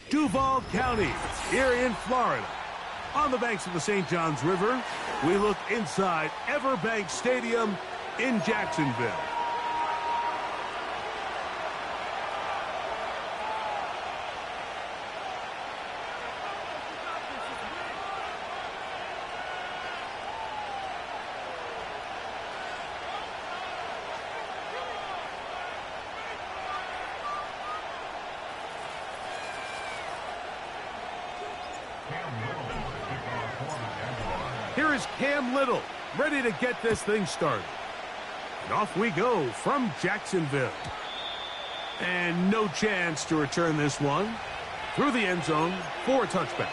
Duval County, here in Florida. On the banks of the St. Johns River, we look inside Everbank Stadium in Jacksonville. Here is Cam Little, ready to get this thing started. And off we go from Jacksonville. And no chance to return this one. Through the end zone for a touchback.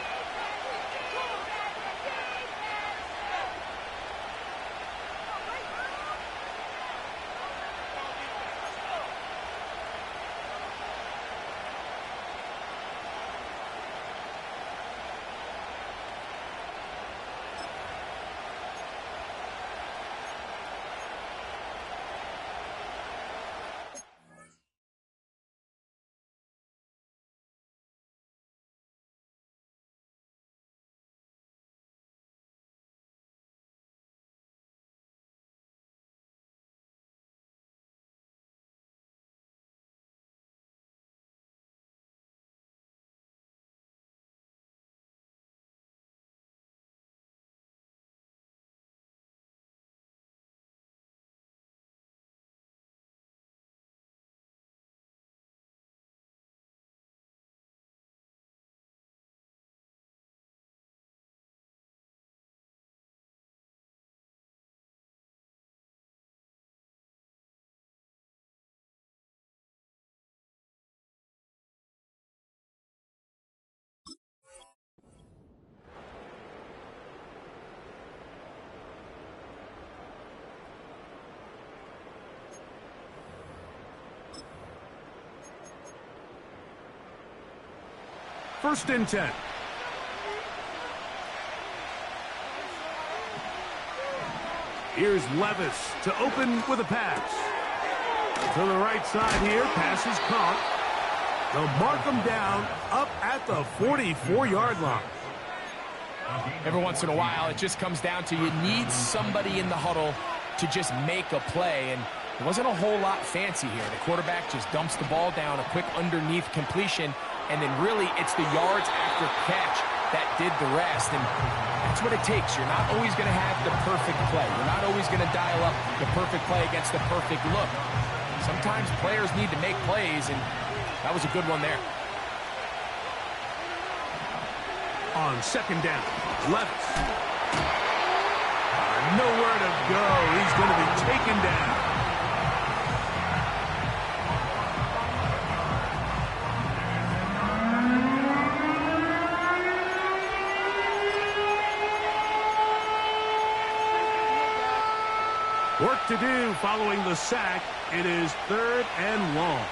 First and 10. Here's Levis to open with a pass. To the right side here, pass is caught. They'll mark him down up at the 44-yard line. Every once in a while, it just comes down to you need somebody in the huddle to just make a play, and it wasn't a whole lot fancy here. The quarterback just dumps the ball down, a quick underneath completion, and then really it's the yards after catch that did the rest, and that's what it takes. You're not always going to have the perfect play. You're not always going to dial up the perfect play against the perfect look. Sometimes players need to make plays, and that was a good one there. On second down, Levis. Nowhere to go. He's going to be taken down. Work to do following the sack. It is 3rd and long.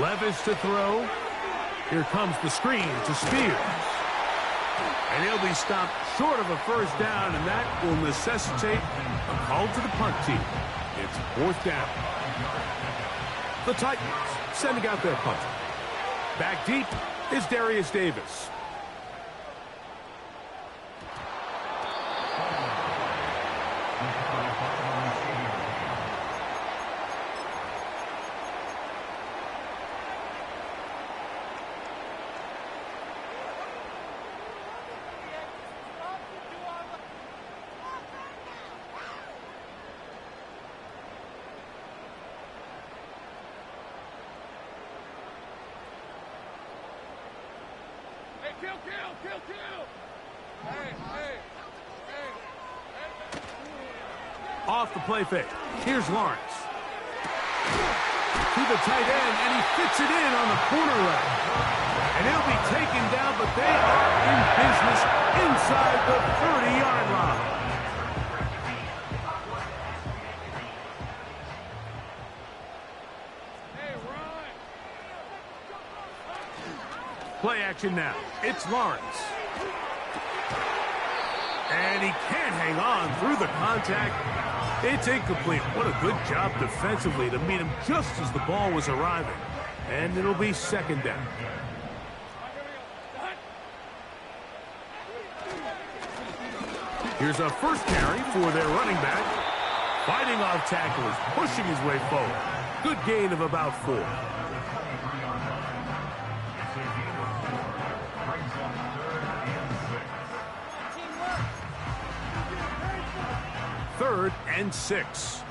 Levis to throw. Here comes the screen to Spears. And he'll be stopped short of a first down, and that will necessitate a call to the punt team. It's 4th down. The Titans sending out their punter. Back deep is Darius Davis. Off the play fake. Here's Lawrence. To the tight end, and he fits it in on the corner route. And he'll be taken down, but they are in business inside the 30-yard line. Play action now. It's Lawrence. And And he can't hang on through the contact. It's incomplete. What a good job defensively to meet him just as the ball was arriving. And it'll be second down. Here's a first carry for their running back. Fighting off tacklers, pushing his way forward. Good gain of about 4. Third and 6.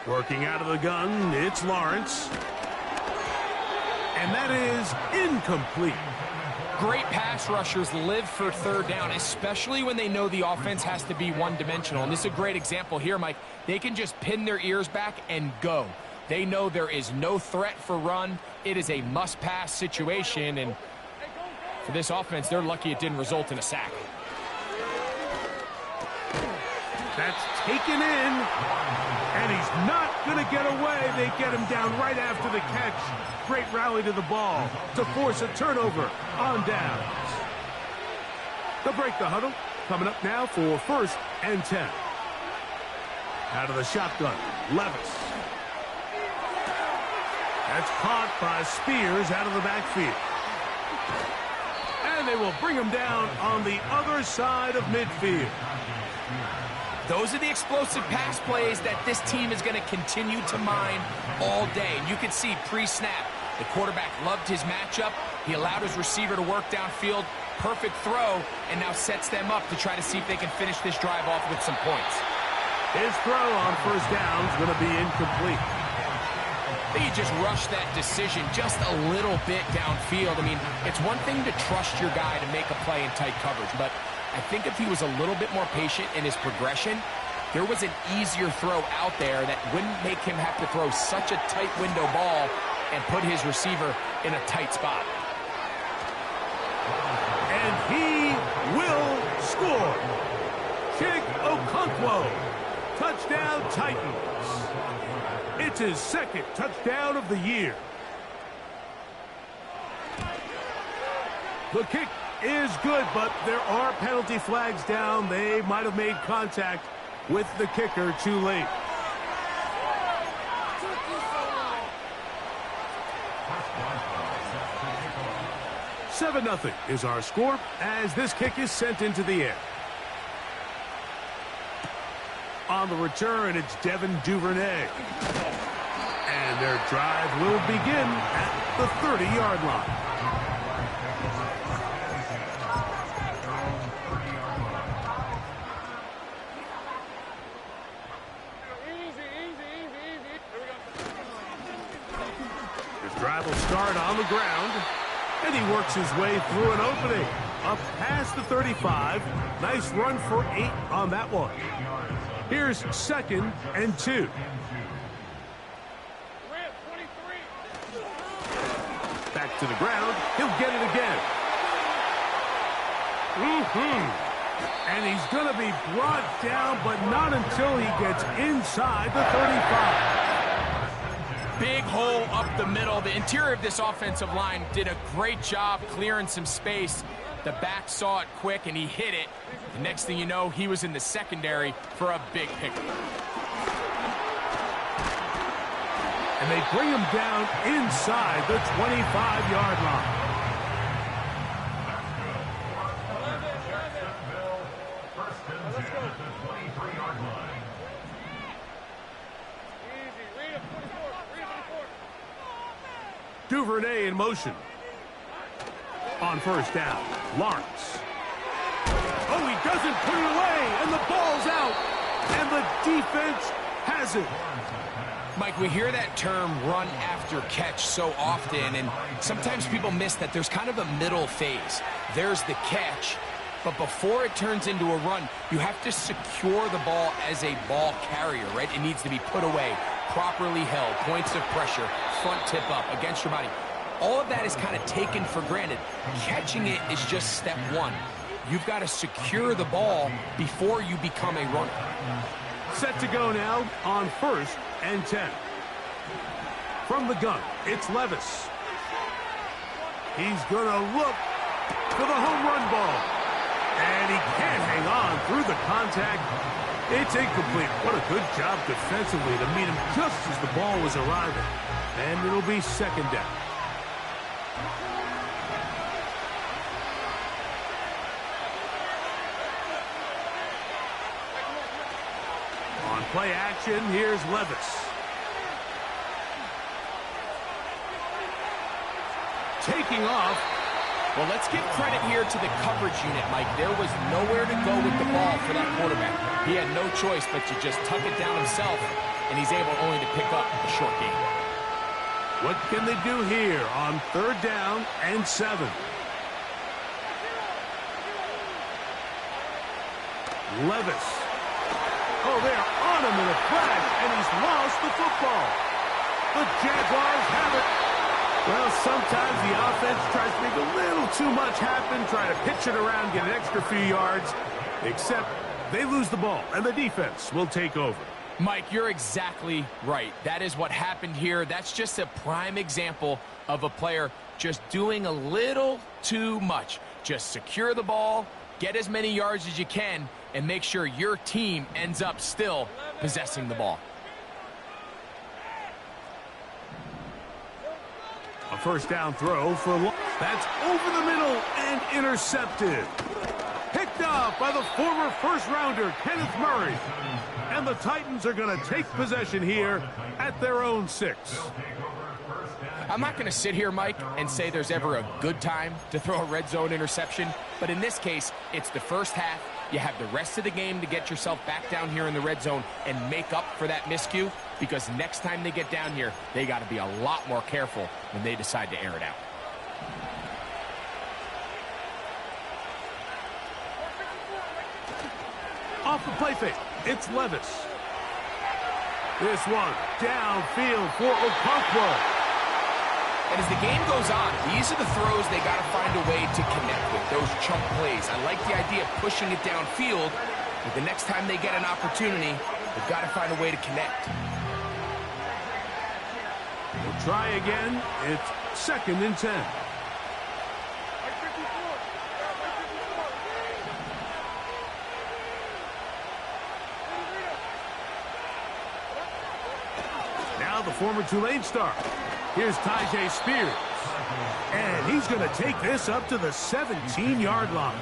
Working out of the gun, it's Lawrence. And that is incomplete. Great pass rushers live for third down, especially when they know the offense has to be one-dimensional. And this is a great example here, Mike. They can just pin their ears back and go. They know there is no threat for run. It is a must-pass situation, and for this offense, they're lucky it didn't result in a sack. That's taken in, and he's not going to get away. They get him down right after the catch. Great rally to the ball to force a turnover on downs. They'll break the huddle. Coming up now for first and 10. Out of the shotgun, Levis. That's caught by Spears out of the backfield. And they will bring him down on the other side of midfield. Those are the explosive pass plays that this team is going to continue to mine all day. And you can see pre-snap, the quarterback loved his matchup. He allowed his receiver to work downfield. Perfect throw, and now sets them up to try to see if they can finish this drive off with some points. His throw on first down is going to be incomplete. He just rushed that decision just a little bit downfield. I mean, it's one thing to trust your guy to make a play in tight coverage, but I think if he was a little bit more patient in his progression, there was an easier throw out there that wouldn't make him have to throw such a tight window ball and put his receiver in a tight spot. And he will score. Chig Okonkwo. Touchdown Titans. It's his second touchdown of the year. The kick is good, but there are penalty flags down. They might have made contact with the kicker too late. Seven 0 is our score as this kick is sent into the air. On the return, it's Devin Duvernay. And their drive will begin at the 30-yard line. Drive will start on the ground, and he works his way through an opening up past the 35. Nice run for 8 on that one. Here's second and 2. Back to the ground. He'll get it again. And he's going to be brought down, but not until he gets inside the 35. Big hole up the middle. The interior of this offensive line did a great job clearing some space. The back saw it quick, and he hit it. The next thing you know, he was in the secondary for a big pickup. And they bring him down inside the 25-yard line. Duvernay in motion. On first down, Lawrence. Oh, he doesn't put it away, and the ball's out. And the defense has it. Mike, we hear that term run after catch so often, and sometimes people miss that there's kind of a middle phase. There's the catch, but before it turns into a run, you have to secure the ball as a ball carrier, right? It needs to be put away, properly held, points of pressure, front tip up against your body. All of that is kind of taken for granted. Catching it is just step one. You've got to secure the ball before you become a runner. Set to go now on first and 10. From the gun, it's Levis. He's going to look for the home run ball. And he can't hang on through the contact. It's incomplete. What a good job defensively to meet him just as the ball was arriving. And it'll be second down. On play action, here's Levis. Taking off. Well, let's give credit here to the coverage unit, Mike. There was nowhere to go with the ball for that quarterback. He had no choice but to just tuck it down himself, and he's able only to pick up a short gain. What can they do here on 3rd down and 7? Levis. Oh, they're on him in a flash, and he's lost the football. The Jaguars have it. Well, sometimes the offense tries to make a little too much happen, try to pitch it around, get an extra few yards, except they lose the ball, and the defense will take over. Mike, you're exactly right. That is what happened here. That's just a prime example of a player just doing a little too much. Just secure the ball, get as many yards as you can, and make sure your team ends up still possessing the ball. A 1st down throw for Lawrence. That's over the middle and intercepted. Picked off by the former first-rounder, Kenneth Murray. And the Titans are going to take possession here at their own 6. I'm not going to sit here, Mike, and say there's ever a good time to throw a red zone interception. But in this case, it's the first half. You have the rest of the game to get yourself back down here in the red zone and make up for that miscue, because next time they get down here, they got to be a lot more careful when they decide to air it out. Off the play fake, it's Levis. This one downfield for Okonkwo. And as the game goes on, these are the throws they got to find a way to connect with, those chunk plays. I like the idea of pushing it downfield, but the next time they get an opportunity, they've got to find a way to connect. We'll try again. It's 2nd and 10. Now the former Tulane star. Here's Tyjae Spears. And he's going to take this up to the 17-yard line.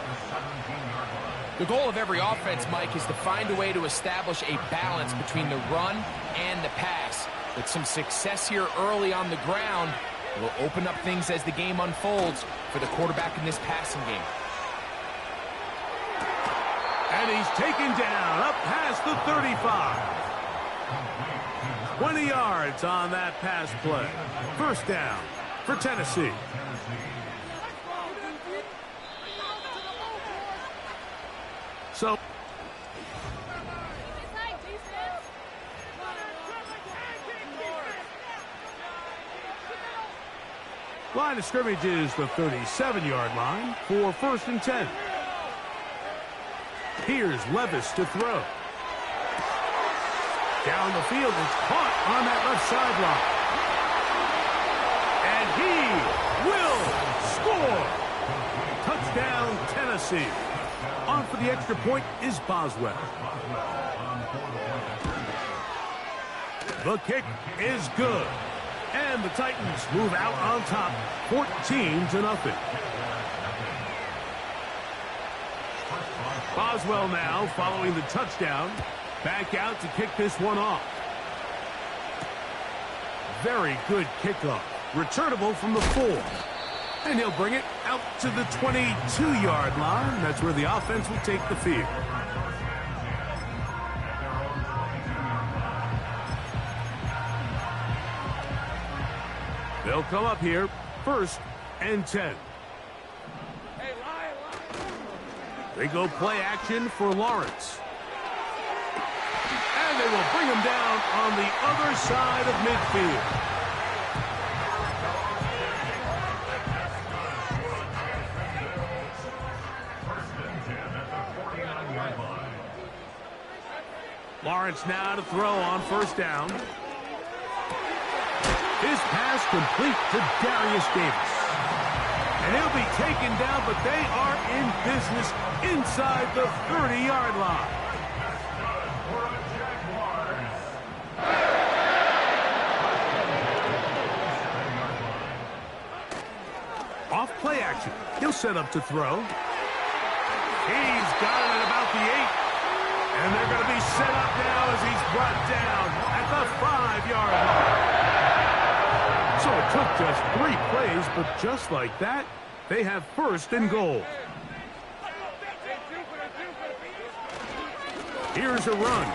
The goal of every offense, Mike, is to find a way to establish a balance between the run and the pass. With some success here early on the ground, will open up things as the game unfolds for the quarterback in this passing game. And he's taken down up past the 35. 20 yards on that pass play. 1st down for Tennessee. So line of scrimmage is the 37-yard line for 1st and 10. Here's Levis to throw. Down the field, it's caught on that left sideline. And he will score. Touchdown, Tennessee. On for the extra point is Boswell. The kick is good. And the Titans move out on top, 14-0. Boswell now following the touchdown. Back out to kick this one off. Very good kickoff. Returnable from the 4. And he'll bring it out to the 22-yard line. That's where the offense will take the field. They'll come up here, 1st and 10. They go play action for Lawrence. And they will bring him down on the other side of midfield. Lawrence now to throw on 1st down. His pass complete to Darius Davis. And he'll be taken down, but they are in business inside the 30-yard line. Off play action. He'll set up to throw. He's got it at about the 8. And they're going to be set up now as he's brought down at the 5-yard line. So it took just 3 plays, but just like that, they have 1st and goal. Here's a run.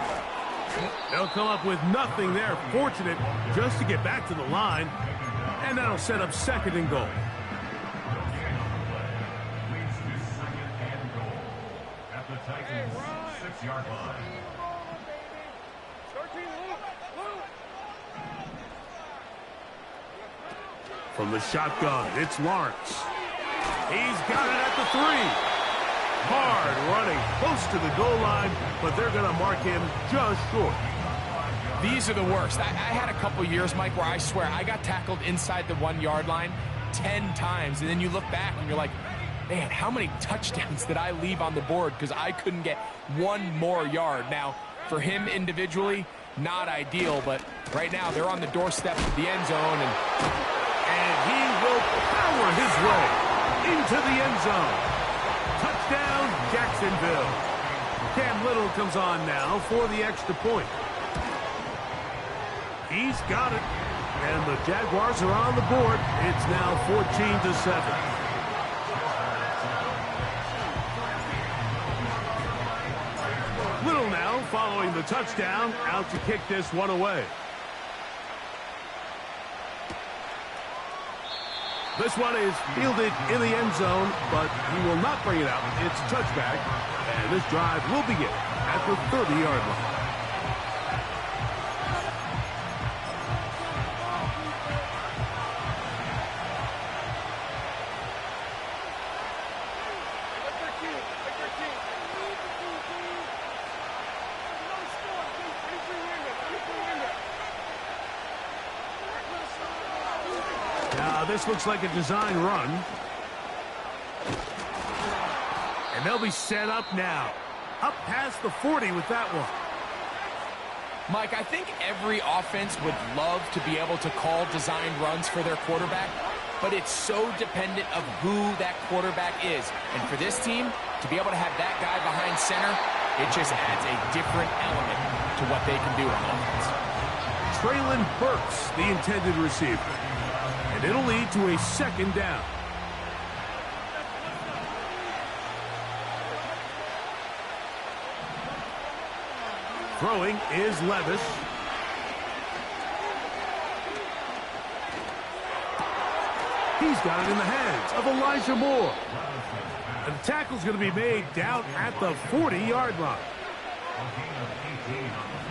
They'll come up with nothing there. Fortunate just to get back to the line. And that'll set up 2nd and goal. The Titans' 6-yard line. From the shotgun, it's Lawrence. He's got it at the 3. Hard running, close to the goal line, but they're going to mark him just short. These are the worst. I had a couple years, Mike, where I swear I got tackled inside the 1-yard line 10 times, and then you look back and you're like, man, how many touchdowns did I leave on the board because I couldn't get 1 more yard? Now, for him individually, not ideal, but right now they're on the doorstep of the end zone, and he will power his way into the end zone. Touchdown, Jacksonville. Cam Little comes on now for the extra point. He's got it, and the Jaguars are on the board. It's now 14-7. Little now following the touchdown, out to kick this one away. This one is fielded in the end zone, but he will not bring it out. It's a touchback, and this drive will begin at the 30-yard line. This looks like a design run. And they'll be set up now. Up past the 40 with that one. Mike, I think every offense would love to be able to call designed runs for their quarterback, but it's so dependent of who that quarterback is. And for this team, to be able to have that guy behind center, it just adds a different element to what they can do on offense. Traylon Burks, the intended receiver. And it'll lead to a 2nd down. Throwing is Levis. He's got it in the hands of Elijah Moore. And the tackle's going to be made down at the 40-yard line.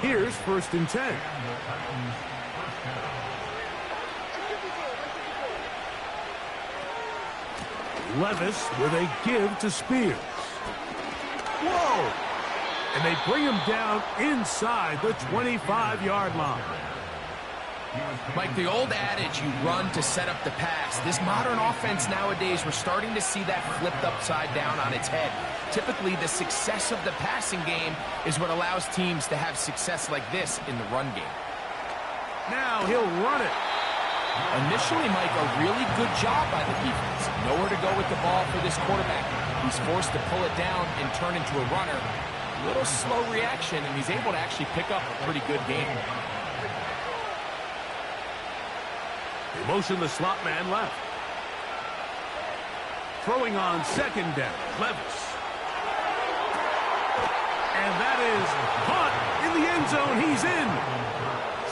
Here's 1st and 10. Levis with a give to Spears. Whoa! And they bring him down inside the 25-yard line. Mike, the old adage, you run to set up the pass. This modern offense nowadays, we're starting to see that flipped upside down on its head. Typically, the success of the passing game is what allows teams to have success like this in the run game. Now he'll run it. Initially, Mike, a really good job by the defense. Nowhere to go with the ball for this quarterback. He's forced to pull it down and turn into a runner. A little slow reaction, and he's able to actually pick up a pretty good game. They motion the slot man left. Throwing on 2nd down, Levis. And that is caught in the end zone. He's in.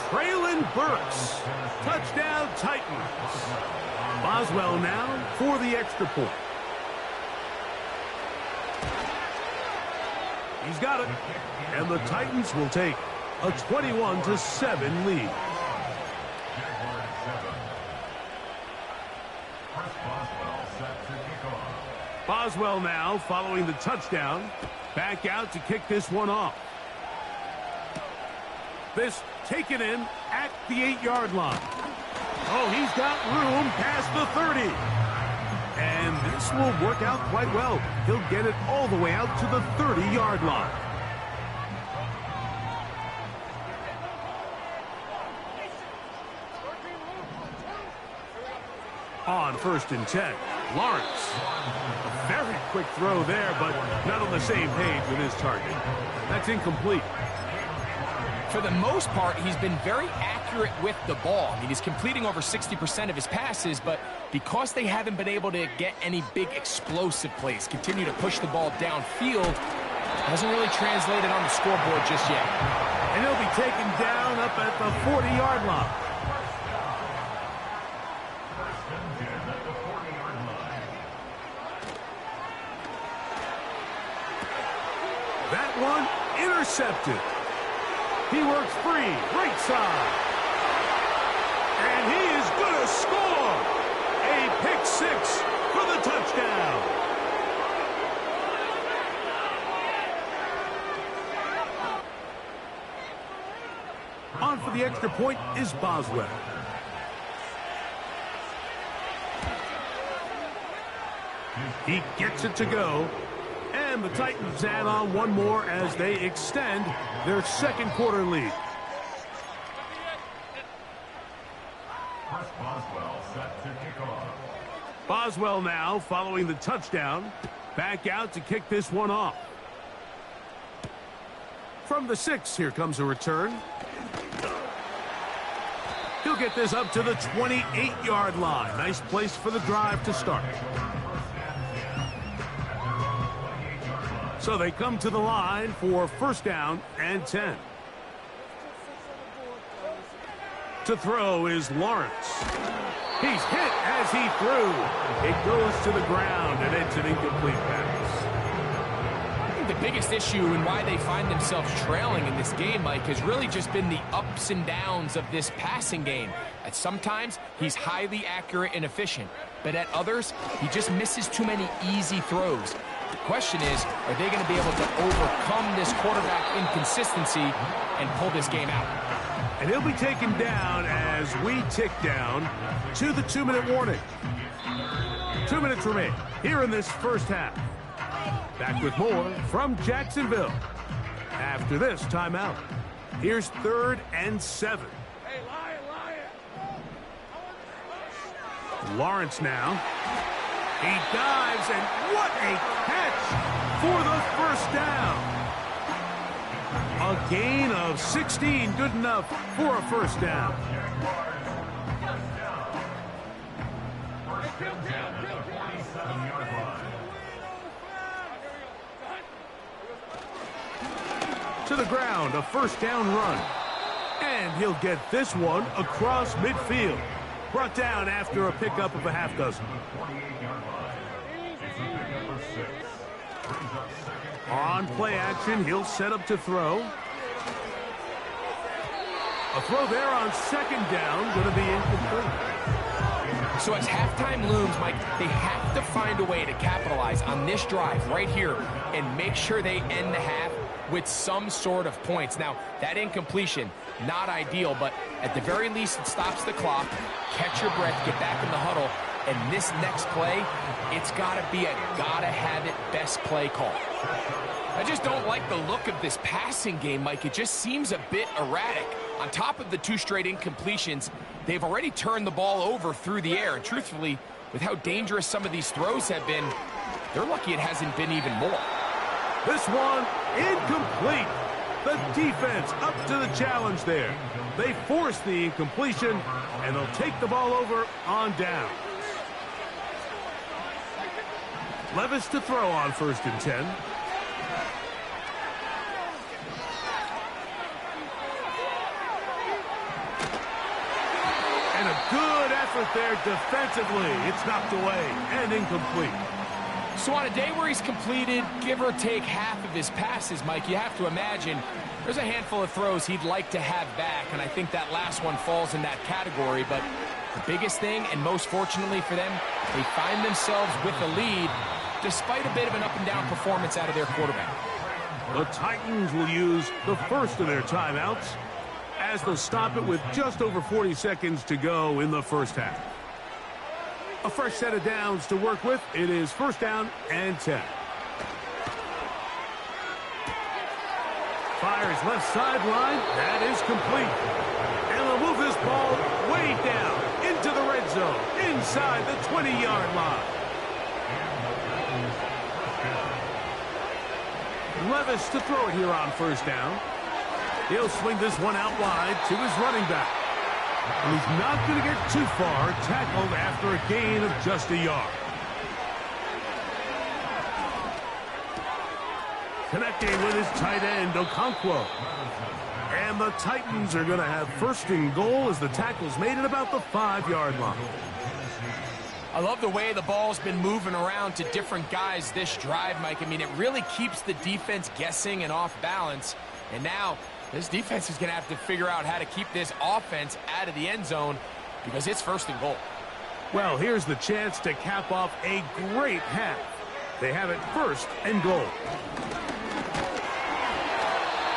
Traylon Burks. Touchdown, Titans. Boswell now for the extra point. He's got it. And the Titans will take a 21-7 lead. Boswell now following the touchdown. Back out to kick this one off. This taken in at the 8-yard line. Oh, he's got room past the 30. And This will work out quite well. He'll get it all the way out to the 30-yard line. On 1st and 10, Lawrence. A very quick throw there, but not on the same page with his target. That's incomplete. For the most part, he's been very accurate with the ball. I mean, he's completing over 60% of his passes, but because they haven't been able to get any big explosive plays, continue to push the ball downfield, hasn't really translated on the scoreboard just yet. And he'll be taken down up at the 40-yard line. That one intercepted. He works free, right side. And he is going to score. A pick six for the touchdown. On for the extra point is Boswell. He gets it to go. And the Titans add on one more as they extend their second quarter lead. Boswell set to kick off. Boswell now following the touchdown. Back out to kick this one off. From the 6, here comes a return. He'll get this up to the 28-yard line. Nice place for the drive to start. So they come to the line for 1st down and 10. To throw is Lawrence. He's hit as he threw. It goes to the ground, and it's an incomplete pass. I think the biggest issue and why they find themselves trailing in this game, Mike, has really just been the ups and downs of this passing game. At sometimes, he's highly accurate and efficient, but at others, he just misses too many easy throws. The question is, are they going to be able to overcome this quarterback inconsistency and pull this game out? And he'll be taken down as we tick down to the 2-minute warning. 2 minutes remain here in this first half. Back with more from Jacksonville. After this timeout, here's 3rd and 7. Lawrence now. He dives, and what a catch for the 1st down. A gain of 16, good enough for a 1st down. To the ground, a 1st down run. And he'll get this one across midfield. Brought down after a pickup of a half dozen. On play action, he'll set up to throw. A throw there on 2nd down, going to be incomplete. So as halftime looms, Mike, they have to find a way to capitalize on this drive right here and make sure they end the half with some sort of points. Now, that incompletion, not ideal, but at the very least, it stops the clock. Catch your breath, get back in the huddle, and this next play, it's got to be a gotta-have-it best play call. I just don't like the look of this passing game, Mike. It just seems a bit erratic. On top of the 2 straight incompletions, they've already turned the ball over through the air. And truthfully, with how dangerous some of these throws have been, they're lucky it hasn't been even more. This one, incomplete. The defense up to the challenge there. They force the incompletion, and they'll take the ball over on down. Levis to throw on 1st and 10. And a good effort there defensively. It's knocked away and incomplete. So on a day where he's completed, give or take half of his passes, Mike, you have to imagine there's a handful of throws he'd like to have back, and I think that last one falls in that category. But the biggest thing, and most fortunately for them, they find themselves with the lead despite a bit of an up-and-down performance out of their quarterback. The Titans will use the first of their timeouts as they'll stop it with just over 40 seconds to go in the first half. A fresh set of downs to work with. It is first down and 10. Fires left sideline. That is complete. And they'll move this ball way down into the red zone, inside the 20-yard line. Levis to throw it here on first down. He'll swing this one out wide to his running back. And he's not going to get too far, tackled after a gain of just a yard. Connecting with his tight end, Okonkwo. And the Titans are going to have first and goal as the tackle's made at about the 5-yard line. I love the way the ball's been moving around to different guys this drive, Mike. I mean, it really keeps the defense guessing and off balance. And now this defense is going to have to figure out how to keep this offense out of the end zone because it's first and goal. Well, here's the chance to cap off a great half. They have it first and goal.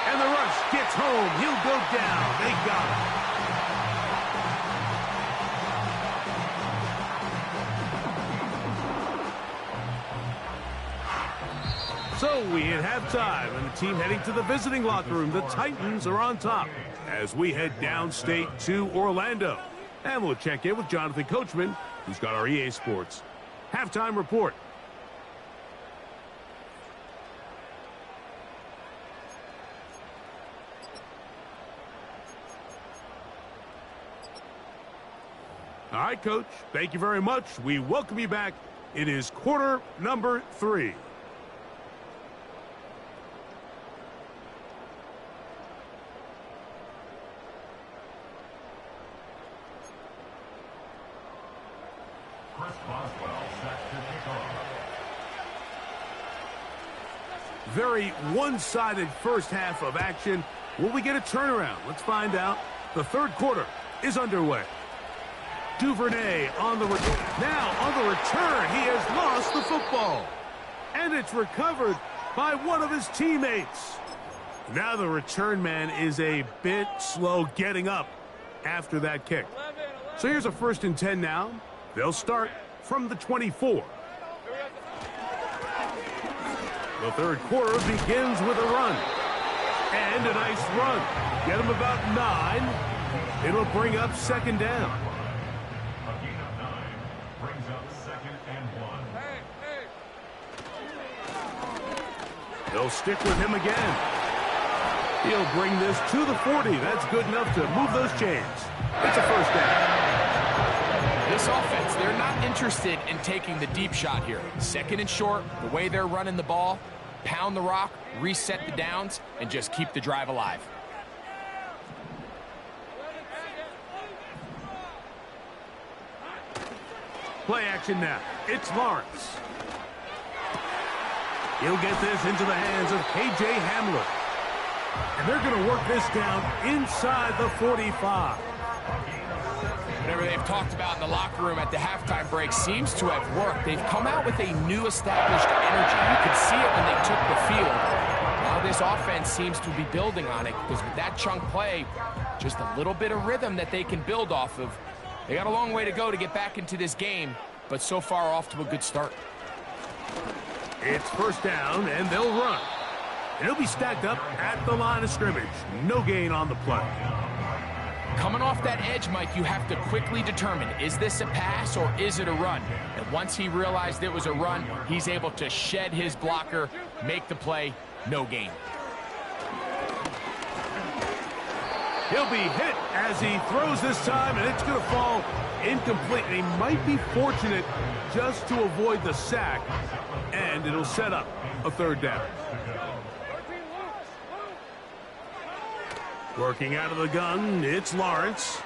And the rush gets home. He'll go down. They got it. So we hit halftime, and the team heading to the visiting locker room. The Titans are on top as we head downstate to Orlando. And we'll check in with Jonathan Coachman, who's got our EA Sports halftime report. All right, Coach, thank you very much. We welcome you back. It is quarter number 3. Very one-sided first half of action. Will we get a turnaround? Let's find out. The third quarter is underway. Duvernay on the return. Now on the return, he has lost the football. And it's recovered by one of his teammates. Now the return man is a bit slow getting up after that kick. So here's a 1st and 10 now. They'll start from the 24. The third quarter begins with a run. And a nice run. Get him about 9. It'll bring up second down. A gain of 9 brings up 2nd and 1. They'll stick with him again. He'll bring this to the 40. That's good enough to move those chains. It's a first down. This offense, they're not interested in taking the deep shot here. 2nd and short, the way they're running the ball, pound the rock, reset the downs, and just keep the drive alive. Play action now. It's Lawrence. He'll get this into the hands of K.J. Hamler. And they're going to work this down inside the 45. Whatever they've talked about in the locker room at the halftime break seems to have worked. They've come out with a new established energy. You could see it when they took the field. Now this offense seems to be building on it because with that chunk play, just a little bit of rhythm that they can build off of. They got a long way to go to get back into this game, but so far off to a good start. It's first down, and they'll run. And he'll be stacked up at the line of scrimmage. No gain on the play. Coming off that edge, Mike, you have to quickly determine, is this a pass or is it a run? And once he realized it was a run, he's able to shed his blocker, make the play, no gain. He'll be hit as he throws this time, and it's going to fall incomplete. And he might be fortunate just to avoid the sack, and it'll set up a third down. Working out of the gun, it's Lawrence.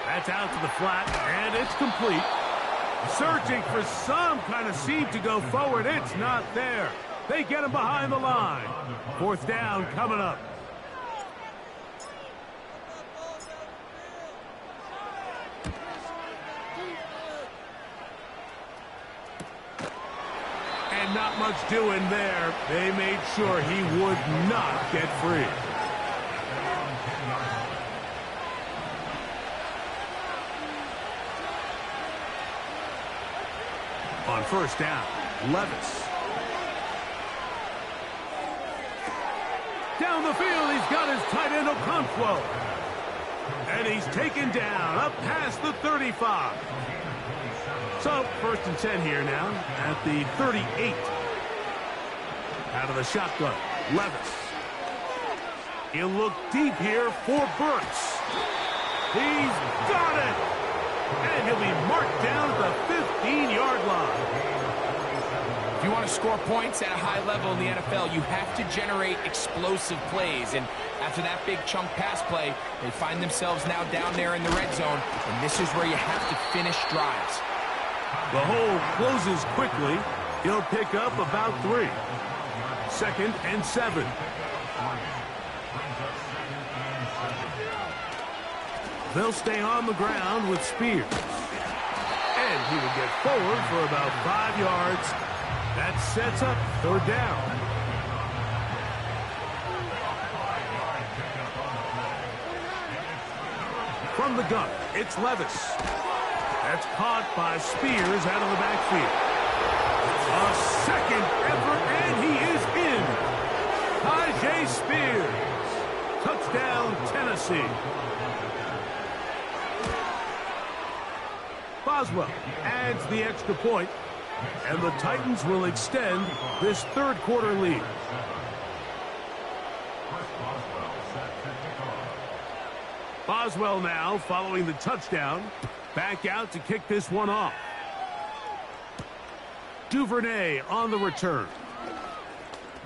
That's out to the flat, and it's complete. Searching for some kind of seam to go forward. It's not there. They get him behind the line. Fourth down coming up. And not much doing there. They made sure he would not get free. On first down, Levis. Down the field, he's got his tight end Okonkwo. And he's taken down up past the 35. So, first and 10 here now at the 38. Out of the shotgun, Levis. He'll look deep here for Burks. He's got it! And he'll be marked down at the 15-yard line. If you want to score points at a high level in the NFL, you have to generate explosive plays. And after that big chunk pass play, they find themselves now down there in the red zone. And this is where you have to finish drives. The hole closes quickly. He'll pick up about 3. 2nd and 7. They'll stay on the ground with Spears. And he will get forward for about 5 yards. That sets up 3rd down. From the gun, it's Levis. That's caught by Spears out of the backfield. A second effort, and he is in. Tyjae Spears. Touchdown, Tennessee. Boswell adds the extra point, and the Titans will extend this 3rd quarter lead. Boswell now following the touchdown. Back out to kick this one off. Duvernay on the return.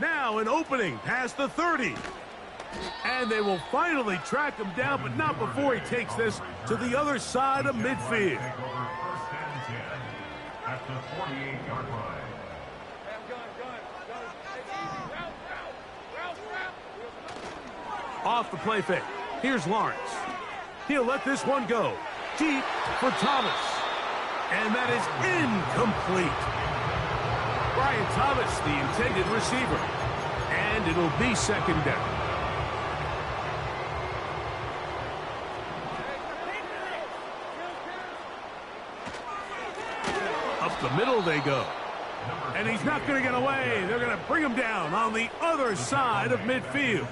Now an opening past the 30. And they will finally track him down, but not before he takes this to the other side of midfield. At the 48-yard line. Off the play fake. Here's Lawrence. He'll let this one go. Deep for Thomas. And that is incomplete. Brian Thomas, the intended receiver. And it'll be 2nd down. Up the middle they go. And he's not going to get away. They're going to bring him down on the other side of midfield.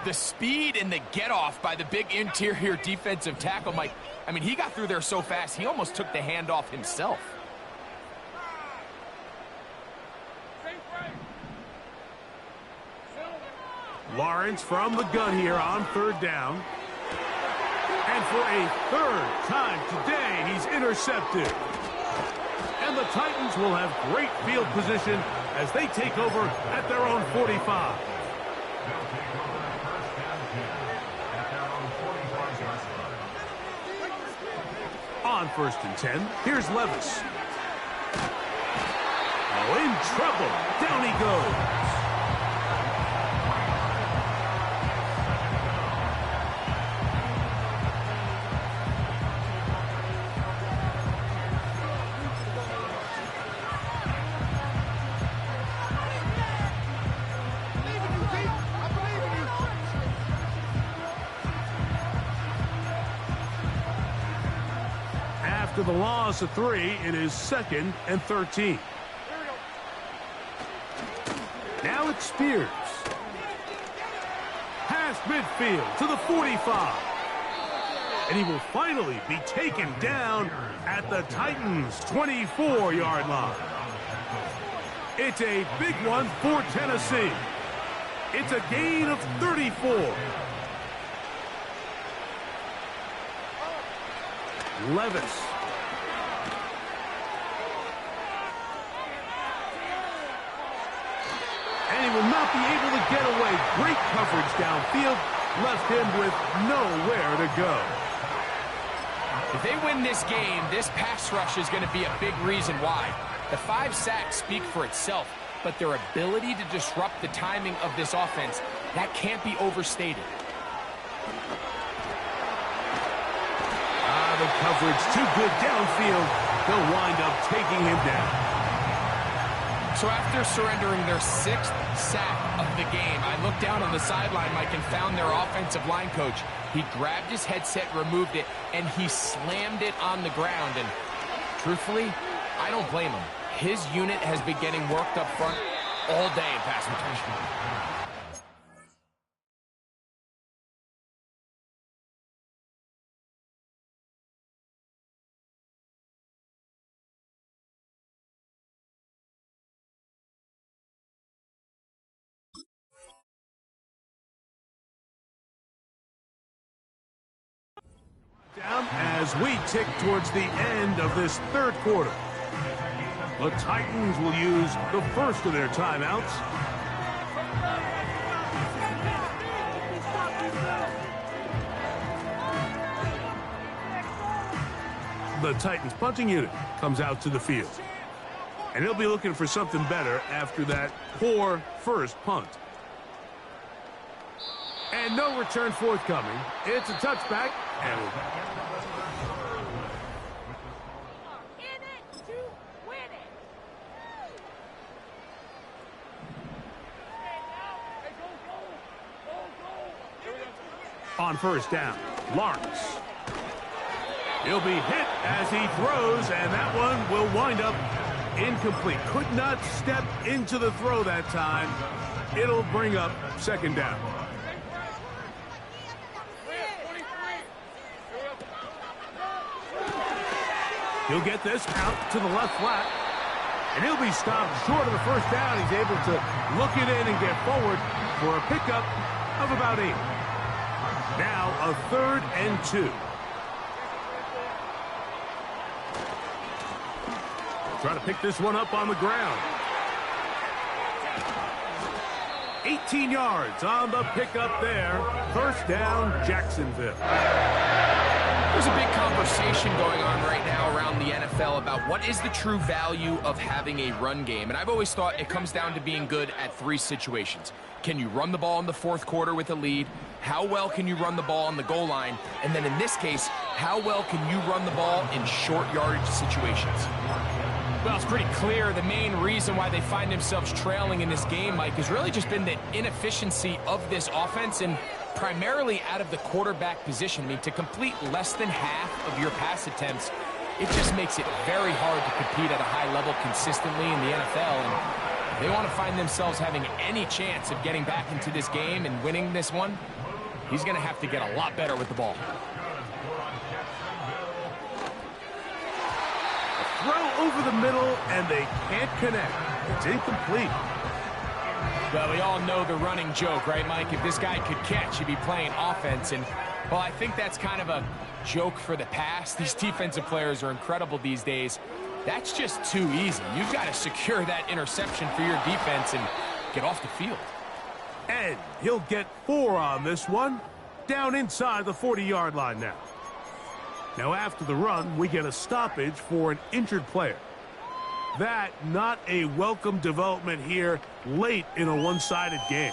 The speed and the get-off by the big interior defensive tackle, Mike. I mean, he got through there so fast, he almost took the handoff himself. Lawrence from the gun here on 3rd down. And for a 3rd time today, he's intercepted. And the Titans will have great field position as they take over at their own 45. On 1st and 10, here's Levis. Oh, in trouble. Down he goes. After the loss of 3, it is 2nd and 13. Now it's Spears. Past midfield to the 45. And he will finally be taken down at the Titans' 24-yard line. It's a big one for Tennessee. It's a gain of 34. Levis. And he will not be able to get away. Great coverage downfield. Left him with nowhere to go. If they win this game, this pass rush is going to be a big reason why. The 5 sacks speak for itself, but their ability to disrupt the timing of this offense, that can't be overstated. The coverage too good downfield. They'll wind up taking him down. So after surrendering their 6th sack of the game, I looked down on the sideline, Mike, and found their offensive line coach. He grabbed his headset, removed it, and he slammed it on the ground. And truthfully, I don't blame him. His unit has been getting worked up front all day in pass protection. Down as we tick towards the end of this third quarter. The Titans will use the first of their timeouts. The Titans punting unit comes out to the field. And he'll be looking for something better after that poor first punt. And no return forthcoming. It's a touchback. And on first down, Lawrence. He'll be hit as he throws, and that one will wind up incomplete. Could not step into the throw that time. It'll bring up second down. He'll get this out to the left flat, and he'll be stopped short of the first down. He's able to look it in and get forward for a pickup of about 8. Now a 3rd and 2. Trying to pick this one up on the ground. 18 yards on the pickup there. First down, Jacksonville. There's a big conversation going on right now around the NFL about what is the true value of having a run game. And I've always thought it comes down to being good at 3 situations. Can you run the ball in the 4th quarter with a lead? How well can you run the ball on the goal line? And then in this case, how well can you run the ball in short yardage situations? Well, it's pretty clear the main reason why they find themselves trailing in this game, Mike, has really just been the inefficiency of this offense and primarily out of the quarterback position. I mean, to complete less than half of your pass attempts, it just makes it very hard to compete at a high level consistently in the NFL. And if they want to find themselves having any chance of getting back into this game and winning this one, he's going to have to get a lot better with the ball. Throw over the middle, and they can't connect. It's incomplete. Well, we all know the running joke, right, Mike? If this guy could catch, he'd be playing offense. And, well, I think that's kind of a joke for the past. These defensive players are incredible these days. That's just too easy. You've got to secure that interception for your defense and get off the field. And he'll get 4 on this one. Down inside the 40-yard line now. Now, after the run, we get a stoppage for an injured player. That not a welcome development here late in a one-sided game.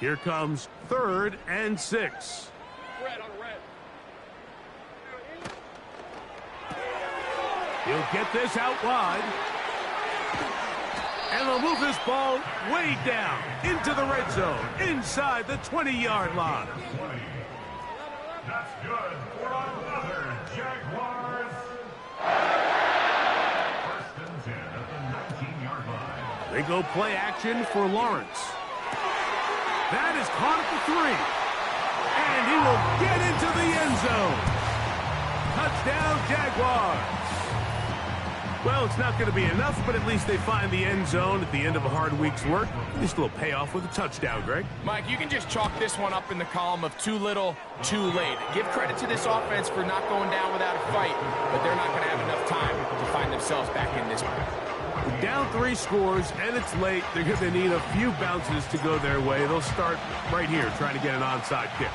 Here comes 3rd and 6. He'll get this out wide. And they'll move this ball way down into the red zone, inside the 20-yard line. That's good for another Jaguars. 1st and 10 at the 19-yard line. They go play action for Lawrence. That is caught at the 3. And he will get into the end zone. Touchdown, Jaguars. Well, it's not going to be enough, but at least they find the end zone at the end of a hard week's work. At least a little payoff with a touchdown, Greg. Mike, you can just chalk this one up in the column of too little, too late. Give credit to this offense for not going down without a fight, but they're not going to have enough time to find themselves back in this one. Down 3 scores, and it's late. They're going to need a few bounces to go their way. They'll start right here trying to get an onside kick.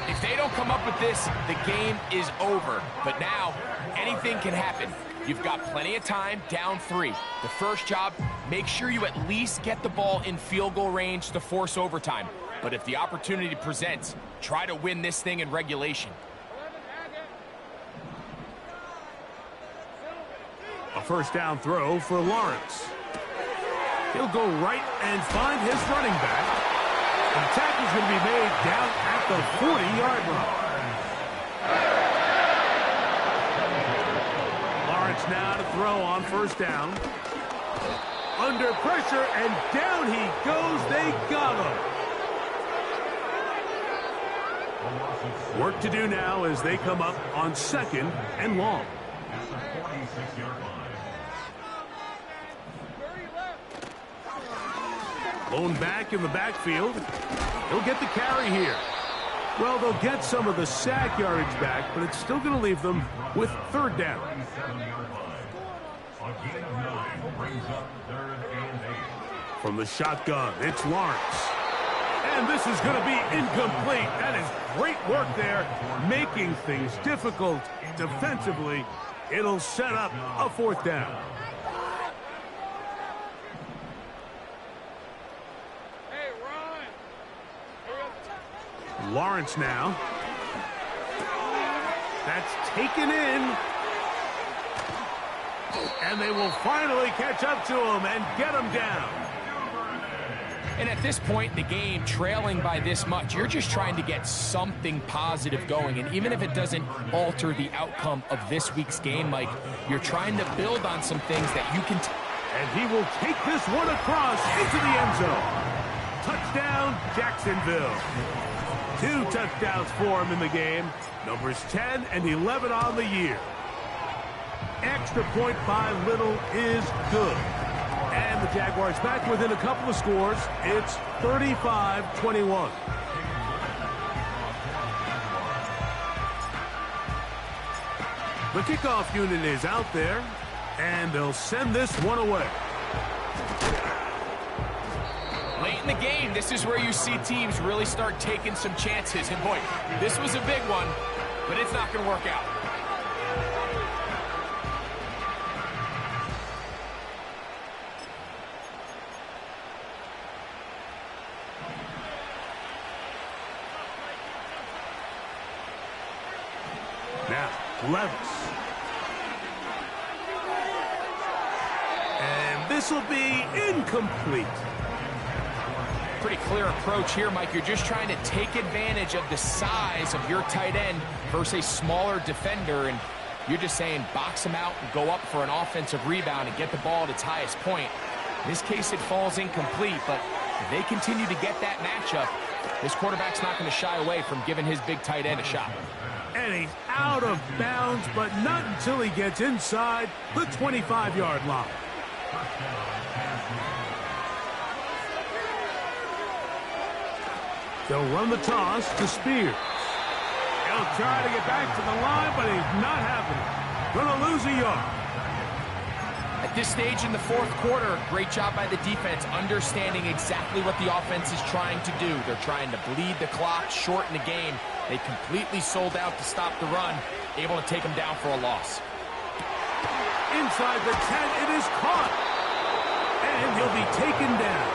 If they don't come up with this, the game is over. But now, anything can happen. You've got plenty of time, down 3. The first job, make sure you at least get the ball in field goal range to force overtime. But if the opportunity presents, try to win this thing in regulation. A first down throw for Lawrence. He'll go right and find his running back. And the tackle's going to be made down at the 40-yard line. Lawrence now to throw on first down. Under pressure, and down he goes. They got him. Work to do now as they come up on 2nd and long. At the 46-yard line. Lone back in the backfield. He'll get the carry here. Well, they'll get some of the sack yardage back, but it's still going to leave them with 3rd down. 47-yard line. A gain of 9 brings up 3rd and 8. From the shotgun, it's Lawrence. And this is going to be incomplete. That is great work there, making things difficult defensively. It'll set up a 4th down. Lawrence now. That's taken in. And they will finally catch up to him and get him down. And at this point in the game, trailing by this much, you're just trying to get something positive going. And even if it doesn't alter the outcome of this week's game, Mike, you're trying to build on some things that you can... And he will take this one across into the end zone. Touchdown, Jacksonville. 2 touchdowns for him in the game. Numbers 10 and 11 on the year. Extra point by Little is good. And the Jaguars back within a couple of scores. It's 35-21. The kickoff unit is out there, and they'll send this one away. Late in the game, this is where you see teams really start taking some chances. And boy, this was a big one, but it's not going to work out. Now, Levis. And this will be incomplete. Pretty clear approach here, Mike. You're just trying to take advantage of the size of your tight end versus a smaller defender, and you're just saying box him out and go up for an offensive rebound and get the ball at its highest point. In this case, it falls incomplete, but if they continue to get that matchup, this quarterback's not going to shy away from giving his big tight end a shot. And he's out of bounds, but not until he gets inside the 25-yard line. They'll run the toss to Spears. He'll try to get back to the line, but he's not happening. Gonna lose a yard. At this stage in the 4th quarter, great job by the defense, understanding exactly what the offense is trying to do. They're trying to bleed the clock, shorten the game. They completely sold out to stop the run, able to take them down for a loss. Inside the 10, it is caught. And he'll be taken down.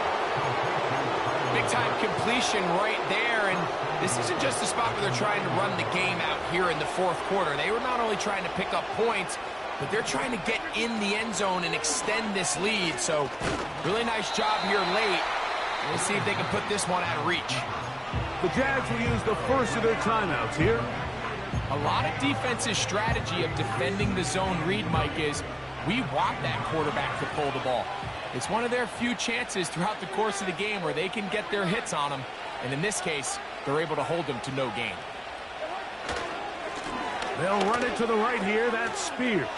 Big-time completion right there, and this isn't just a spot where they're trying to run the game out here in the 4th quarter. They were not only trying to pick up points, but they're trying to get in the end zone and extend this lead. So, really nice job here late. Let's see if they can put this one out of reach. The Jags will use the first of their timeouts here. A lot of defense's strategy of defending the zone read, Mike, is we want that quarterback to pull the ball. It's one of their few chances throughout the course of the game where they can get their hits on them. And in this case, they're able to hold them to no gain. They'll run it to the right here. That's Spears.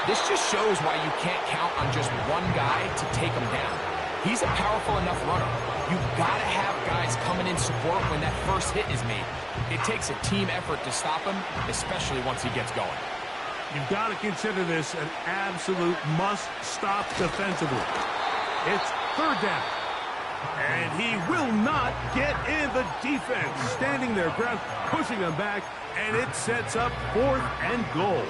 This just shows why you can't count on just one guy to take him down. He's a powerful enough runner. You've got to have guys coming in support when that first hit is made. It takes a team effort to stop him, especially once he gets going. You've got to consider this an absolute must-stop defensively. It's 3rd down. And he will not get in. The defense standing their ground, pushing him back, and it sets up 4th and goal.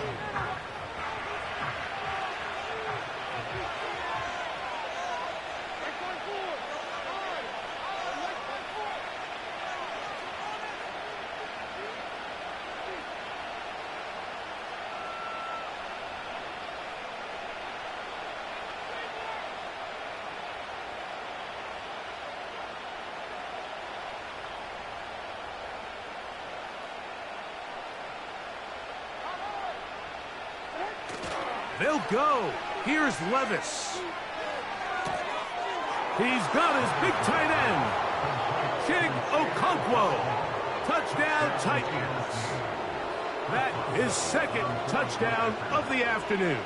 They'll go. Here's Levis. He's got his big tight end. Chig Okonkwo. Touchdown Titans. That is second touchdown of the afternoon.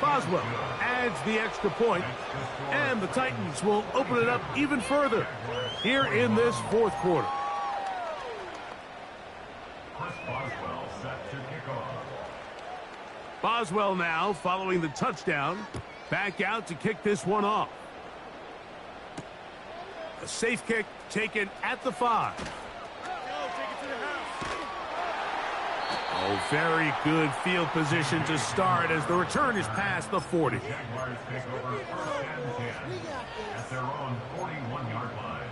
Boswell adds the extra point, and the Titans will open it up even further here in this fourth quarter. Boswell set to kick off. Boswell now following the touchdown, back out to kick this one off. A safe kick taken at the 5. Oh, very good field position to start as the return is past the 40. Jaguars take over first and 10 at their own 41-yard line.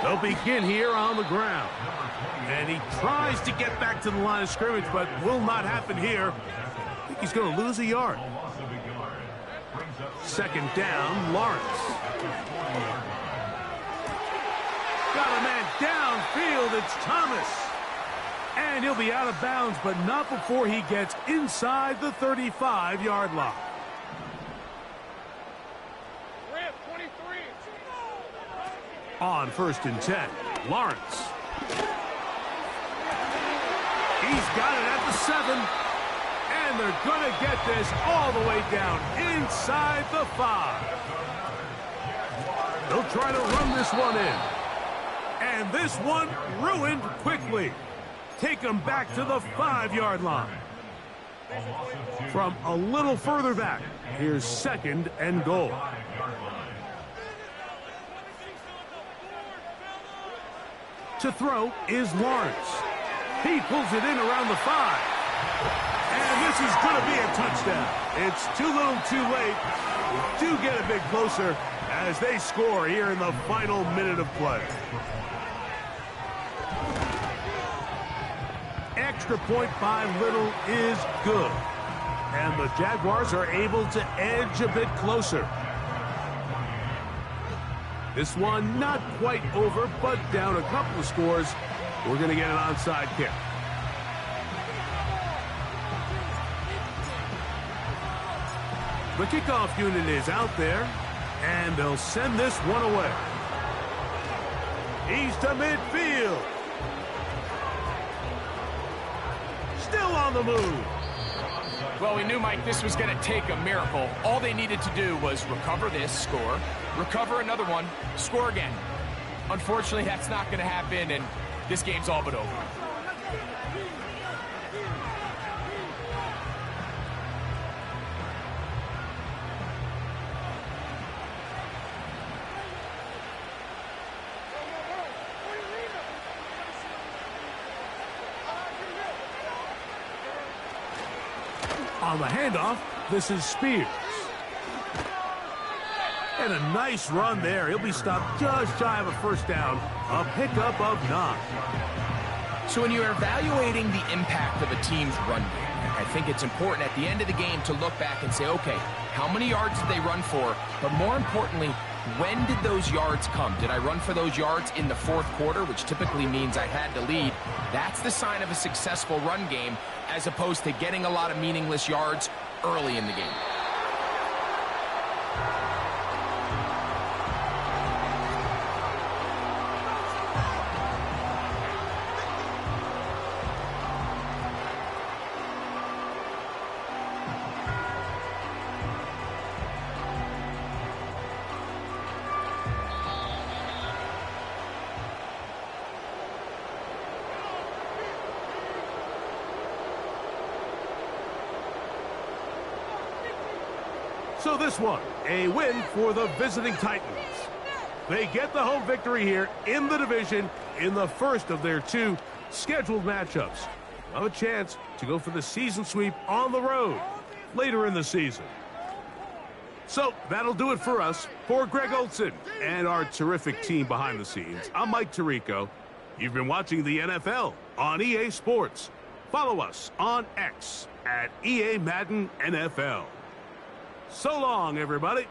They'll begin here on the ground. And he tries to get back to the line of scrimmage, but will not happen here. I think he's going to lose a yard. Second down, Lawrence. Got a man downfield, it's Thomas. And he'll be out of bounds, but not before he gets inside the 35-yard line. On first and 10, Lawrence. He's got it at the 7. And they're going to get this all the way down inside the 5. They'll try to run this one in. And this one ruined quickly. Take them back to the 5-yard line. From a little further back, here's second and goal. To throw is Lawrence. He pulls it in around the 5. And this is going to be a touchdown. It's too little too late. Do get a bit closer as they score here in the final minute of play. Extra point by little is good. And the Jaguars are able to edge a bit closer. This one not quite over, but down a couple of scores. We're going to get an onside kick. The kickoff unit is out there, and they'll send this one away. He's to midfield. Still on the move. Well, we knew, Mike, this was going to take a miracle. All they needed to do was recover this, score, recover another one, score again. Unfortunately, that's not going to happen, and this game's all but over. On the handoff, this is Spears. And a nice run there. He'll be stopped just shy of a first down. A pickup of 9. So when you're evaluating the impact of a team's run game, I think it's important at the end of the game to look back and say, okay, how many yards did they run for? But more importantly, when did those yards come? Did I run for those yards in the fourth quarter, which typically means I had to lead? That's the sign of a successful run game, as opposed to getting a lot of meaningless yards early in the game. So this one, a win for the visiting Titans. They get the home victory here in the division in the first of their 2 scheduled matchups. Have a chance to go for the season sweep on the road later in the season. So that'll do it for us. For Greg Olson and our terrific team behind the scenes, I'm Mike Tirico. You've been watching the NFL on EA Sports. Follow us on X at EA Madden NFL. So long, everybody.